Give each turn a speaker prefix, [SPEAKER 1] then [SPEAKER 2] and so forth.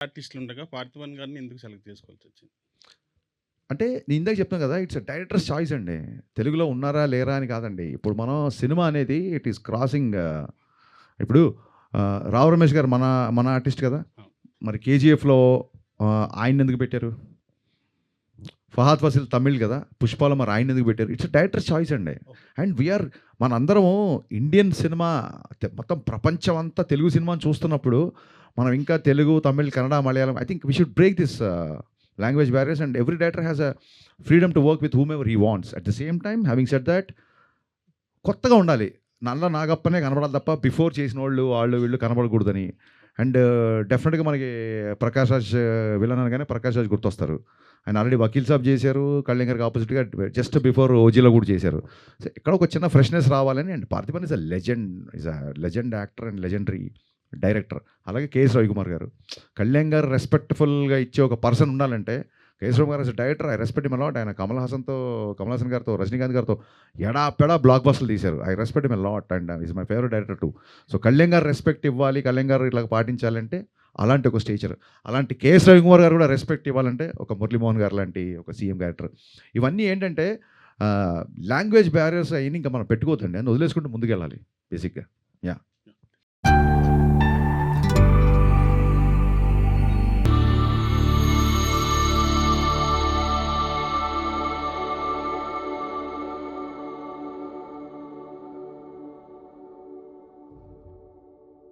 [SPEAKER 1] ఆర్టిస్టులు ఉండగా పార్థివన్ గారిని ఎందుకు సెలెక్ట్ చేసుకోవాల్సి వచ్చింది?
[SPEAKER 2] అంటే నేను ఇందాక చెప్తాను కదా, ఇట్స్ డైరెక్టర్స్ చాయిస్ అండి. తెలుగులో ఉన్నారా లేరా అని కాదండి. ఇప్పుడు మనం సినిమా అనేది ఇట్ ఈస్ క్రాసింగ్. ఇప్పుడు రావు రమేష్ గారు మన మన ఆర్టిస్ట్ కదా. మరి కేజీఎఫ్లో ఆయన ఎందుకు పెట్టారు? ఫహాద్ ఫాసిల్ తమిళ్ కదా, పుష్పాలో మరి ఆయన ఎందుకు పెట్టారు? ఇట్స్ డైరెక్టర్ చాయిస్ అండి. అండ్ వీఆర్ మనందరము ఇండియన్ సినిమా మొత్తం ప్రపంచం అంతా తెలుగు సినిమాని చూస్తున్నప్పుడు మనం ఇంకా Telugu, Tamil, Kannada, Malayalam, I think we should break this language barriers and every director has a freedom to work with whom ever he wants. At the same time having said that కొత్తగా ఉండాలి. నల్ల నాగప్పనే కనపడాలి తప్ప బిఫోర్ చేసిన వాళ్ళు వీళ్ళు కనపడకూడదని. అండ్ డెఫినెట్గా మనకి ప్రకాష్ రాజ్ విలన్ అనగానే ప్రకాష్ రాజ్ గుర్తొస్తారు. ఆయన ఆల్రెడీ వకీల్ సాబ్ చేశారు, కళ్యాణ్ గారికి ఆపోజిట్గా జస్ట్ బిఫోర్ ఓజీలో కూడా చేశారు. సో ఇక్కడ ఒక చిన్న ఫ్రెష్నెస్ రావాలని. And Parthiban is a legend actor and legendary director. అలాగే కేఎస్ రవికుమార్ గారు, కళ్యాణ్ గారు రెస్పెక్ట్ఫుల్గా ఇచ్చే ఒక పర్సన్ ఉండాలంటే కేఎస్ రవికుమార్ గారు director I respect him a lot. ఆయన కమల్ హాసన్ గారితో, రజనీకాంత్ గారితో ఎడాపెడా బ్లాక్ బస్టర్లు తీశారు. I respect him a lot and is my favourite director two. So Kalyan గారు రెస్పెక్ట్ ఇవ్వాలి, కళ్యాణ్ గారు ఇట్లా పాటించాలంటే అలాంటి ఒక స్టేచర్. అలాంటి కేఎస్ రవికుమార్ గారు కూడా రెస్పెక్ట్ ఇవ్వాలంటే ఒక మురళీమోహన్ గారు లాంటి ఒక సీఎం క్యారెక్టర్. ఇవన్నీ ఏంటంటే లాంగ్వేజ్ బ్యారియర్స్ అయినా ఇంకా మనం పెట్టుకోవద్దండి అని వదిలేసుకుంటూ ముందుకెళ్ళాలి బేసిక్గా. యా.